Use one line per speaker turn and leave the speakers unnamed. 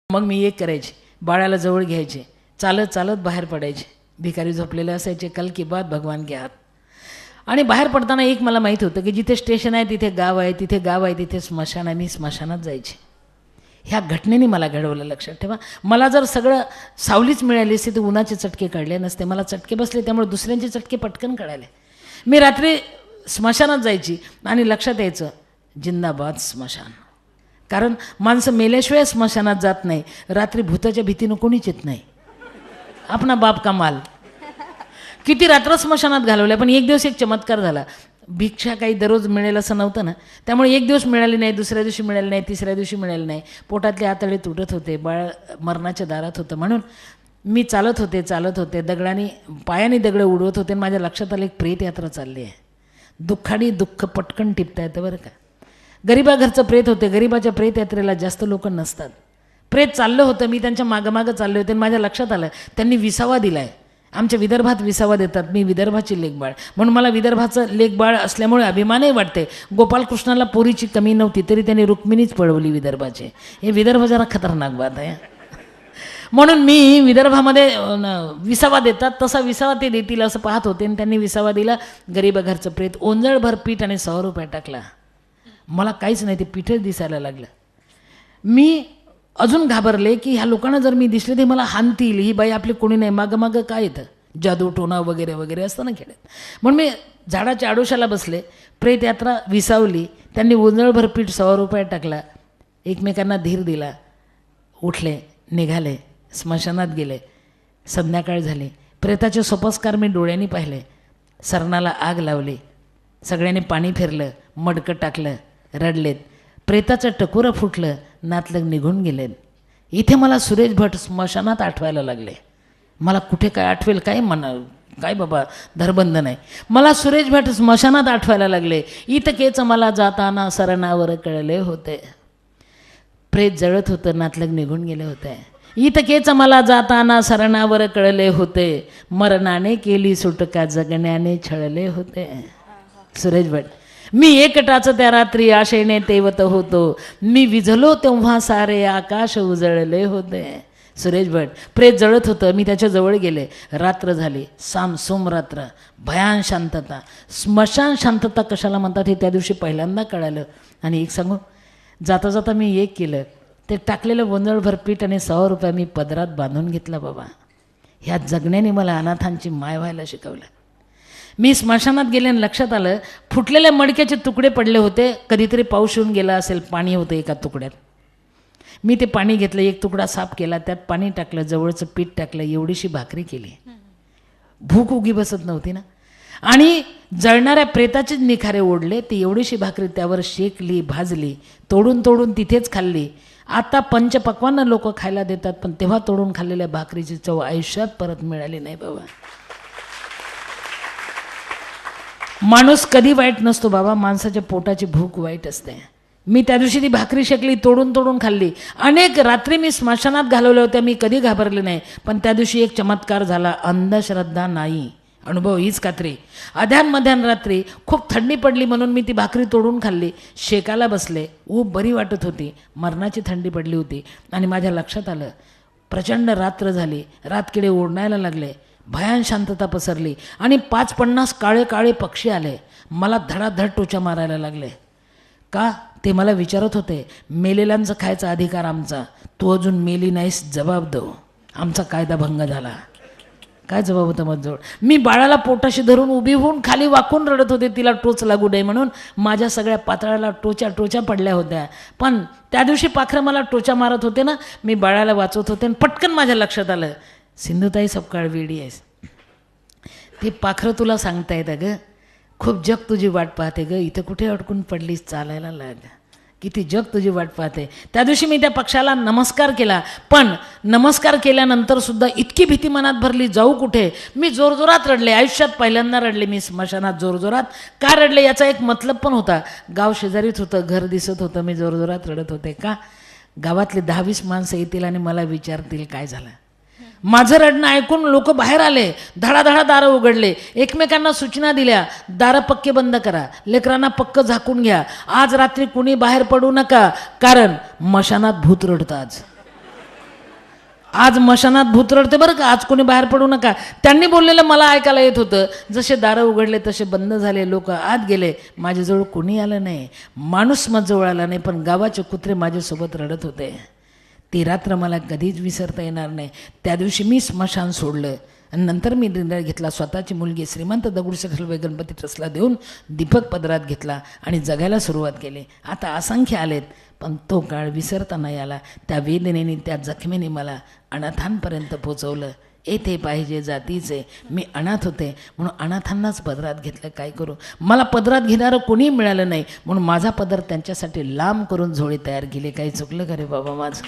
मग मी एक करायचे, बाळाला जवळ घ्यायचे, चालत चालत बाहेर पडायचे. भिकारी झोपलेले असायचे, कल की बात भगवान के हात. आणि बाहेर पडताना एक मला माहीत होतं की जिथे स्टेशन आहे तिथे गाव आहे, तिथे गाव आहे तिथे स्मशान आहे. मी स्मशानात जायचे. ह्या घटनेने मला घडवलं. लक्षात ठेवा, मला जर सगळं सावलीच मिळाली असती तर उन्हाचे चटके काढले नसते. मला चटके बसले त्यामुळे दुसऱ्यांचे चटके पटकन कळाले. मी रात्री स्मशानात जायची आणि लक्षात यायचं जिंदाबाद स्मशान. कारण माणसं मेल्याशिवाय स्मशानात जात नाही. रात्री भूताच्या भीतीनं कोणीच येत नाही. आपणा बाप का माल. किती रात्र स्मशानात घालवल्या. पण एक दिवस एक चमत्कार झाला. भिक्षा काही दररोज मिळेल असं नव्हतं ना, त्यामुळे एक दिवस मिळाली नाही, दुसऱ्या दिवशी मिळाली नाही, तिसऱ्या दिवशी मिळाली नाही. पोटातले आतडे तुटत होते, बाळ मरणाच्या दारात होतं. म्हणून मी चालत होते दगडाने पायाने दगडं उडवत होते. माझ्या लक्षात आलं एक प्रेत यात्रा चालली आहे. दुःखाने दुःख पटकन टिपता येतं बरं का. गरिबा घरचं प्रेत होते. गरिबाच्या प्रेत यात्रेला जास्त लोक नसतात. प्रेत चाललं होतं, मी त्यांच्या मागं चालले होते. माझ्या लक्षात आलं त्यांनी विसावा दिला आहे. आमच्या विदर्भात विसावा देतात. मी विदर्भाची लेकबाळ म्हणून मला विदर्भाचं लेकबाळ असल्यामुळे अभिमानही वाटते. गोपालकृष्णाला पोरीची कमी नव्हती तरी त्यांनी रुक्मिणीच पळवली विदर्भाचे. हे विदर्भ जरा खतरनाक बात आहे. म्हणून मी विदर्भामध्ये विसावा देतात तसा विसावा ते देतील असं पाहत होते. आणि त्यांनी विसावा दिला. गरीब घरचं प्रेत ओंजळभर पीठ आणि 100 रुपये टाकला. मला काहीच नाही, ते पीठच दिसायला लागलं. मी अजून घाबरले की ह्या लोकांना जर मी दिसले ते मला हाणतील. ही बाई आपली कोणी नाही. मागं काय येतं जादू टोना वगैरे वगैरे असतं ना खेड्यात. म्हणून मी झाडाच्या आडोशाला बसले. प्रेत यात्रा विसावली. त्यांनी ओंजळभर पीठ 100 रुपये टाकला. एकमेकांना धीर दिला. उठले, निघाले, स्मशानात गेले. संध्याकाळ झाली. प्रेताचे सोपस्कार मी डोळ्यांनी पाहिले. सरणाला आग लावली. सगळ्यांनी पाणी फिरलं, मडकं टाकलं, रडलेत. प्रेताचं टकोरं फुटलं, नातलग निघून गेलेत. इथे मला सुरेश भट स्मशानात आठवायला लागले. मला कुठे काय आठवेल काय काय बाबा धरबंद नाही. मला सुरेश भट स्मशानात आठवायला लागले. इतकेच मला जाताना सरणावर कळले होते. प्रेत जळत होतं, नातलग निघून गेले होते. इतकेच मला जाताना सरणावर कळले होते. मरणाने केली सुटका, जगण्याने छळले होते. सुरेश भट. मी एकटाच त्या रात्री आशेने तेवत होतो. मी विझलो तेव्हा सारे आकाश उजळले होते. सुरेश भट. प्रेत जळत होतं. मी त्याच्या जवळ गेले. रात्र झाली, सामसूम रात्र, भयान शांतता. स्मशान शांतता कशाला म्हणतात हे त्या दिवशी पहिल्यांदा कळालं. आणि एक सांगू, जाता जाता मी एक केलं. ते टाकलेलं गोंधळभर पीठ आणि 100 रुपये मी पदरात बांधून घेतला. बाबा, ह्या जगण्याने मला अनाथांची माय व्हायला शिकवलं. मी स्मशानात गेले आणि लक्षात आलं फुटलेल्या मडक्याचे तुकडे पडले होते. कधीतरी पाऊस येऊन गेला असेल, पाणी होतं एका तुकड्यात. मी ते पाणी घेतलं, एक तुकडा साफ केला, त्यात पाणी टाकलं, जवळचं पीठ टाकलं, एवढीशी भाकरी केली. भूक उगी बसत नव्हती ना. आणि जळणाऱ्या प्रेताचेच निखारे ओढले. ती एवढीशी भाकरी त्यावर शेकली, भाजली, तोडून तिथेच खाल्ली. आता पंचपक्वान्न लोक खायला देतात, पण तेव्हा तोडून खाल्लेल्या भाकरीची चव आयुष्यात परत मिळाली नाही बाबा. माणूस कधी वाईट नसतो बाबा, माणसाच्या पोटाची भूक वाईट असते. मी त्या दिवशी ती भाकरी शेकली, तोडून खाल्ली. अनेक रात्री मी स्मशानात घालवल्या होत्या, मी कधी घाबरले नाही. पण त्या दिवशी एक चमत्कार झाला. अंधश्रद्धा नाही, अनुभव हीच खात्री. अध्यान रात्री खूप थंडी पडली म्हणून मी ती भाकरी तोडून खाल्ली. शेकाला बसले, ऊब बरी वाटत होती. मरणाची थंडी पडली होती. आणि माझ्या लक्षात आलं प्रचंड रात्र झाली. रातकिडे ओढणायला लागले. भयान शांतता पसरली. आणि 5-50 काळे काळे पक्षी आले. मला धडाधड टोचा मारायला लागले. का ते मला विचारत होते. मेलेल्यांचा खायचा अधिकार आमचा, तू अजून मेली नाहीस, जबाब दो. आमचा कायदा भंग झाला. काय जबाब होता माझ्याजवळ? मी बाळाला पोटाशी धरून उभी होऊन खाली वाकून रडत होते, तिला टोच लागू नये म्हणून. माझ्या सगळ्या पातळाला टोचा पडल्या होत्या. पण त्या दिवशी पाखरं मला टोचा मारत होते ना, मी बाळाला वाचवत होते. आणि पटकन माझ्या लक्षात आलं, सिंधुताई सपकाळ वेडी आहेस. ते पाखरं तुला सांगता येतं ग, खूप जग तुझी वाट पाहते ग, इथं कुठे अडकून पडलीस, चालायला लाग, किती जग तुझी वाट पाहते. त्या दिवशी मी त्या पक्षाला नमस्कार केला. पण नमस्कार केल्यानंतर सुद्धा इतकी भीती मनात भरली, जाऊ कुठे. मी जोरजोरात रडले. आयुष्यात पहिल्यांदा रडले मी स्मशानात जोरजोरात. का रडले याचा एक मतलब पण होता. गाव शेजारीच होतं, घर दिसत होतं. मी जोरजोरात रडत होते. का गावातले 10-20 माणसं येतील आणि मला विचारतील काय झालं. माझं रडणं ऐकून लोक बाहेर आले. धडाधडा दारं उघडले. एकमेकांना सूचना दिल्या, दारं पक्के बंद करा, लेकरांना पक्क झाकून घ्या, आज रात्री कुणी बाहेर पडू नका, कारण मशानात भूत रडतं आज. आज मशानात भूत रडते बरं का, आज कोणी बाहेर पडू नका. त्यांनी बोललेलं मला ऐकायला येत होतं. जसे दारं उघडले तसे बंद झाले, लोक आत गेले, माझ्याजवळ कोणी आलं नाही, माणूस माझ्याजवळ आला नाही, पण गावाचे कुत्रे माझ्यासोबत रडत होते. ती रात्र मला कधीच विसरता येणार नाही. त्या दिवशी मी स्मशान सोडलं आणि नंतर मी निर्णय घेतला, स्वतःची मुलगी श्रीमंत दगडूशेठ हलवाई गणपती ट्रस्टला देऊन दीपक पदरात घेतला आणि जगायला सुरुवात केली. आता असंख्य आलेत, पण तो काळ विसरता नाही आला. त्या वेदनेने, त्या जखमेने मला अनाथांपर्यंत पोचवलं. येथे पाहिजे जातीचे, मी अनाथ होते म्हणून अनाथांनाच पदरात घेतलं. काय करू, मला पदरात घेणारं कोणी मिळालं नाही म्हणून माझा पदर त्यांच्यासाठी लांब करून झोळी तयार केली. काही चुकलं का रे बाबा माझं?